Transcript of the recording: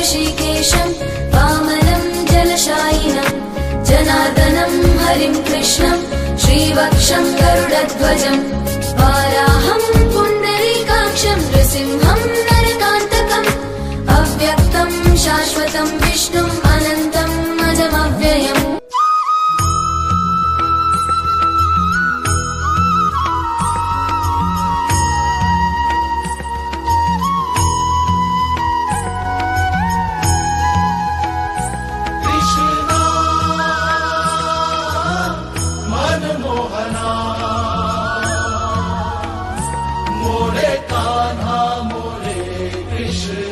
ऋषिकेशं वामनं जलशायिनं जनार्दनं हरिं कृष्णं श्रीवक्षं गरुडध्वजं वाराहं पुण्डरीकाक्षं नृसिंहं नरकान्तकम् अव्यक्तं शाश्वतं विष्णुम् अनन्तम् अजमव्ययम्। मोरे कान्हा मोरे कृष्ण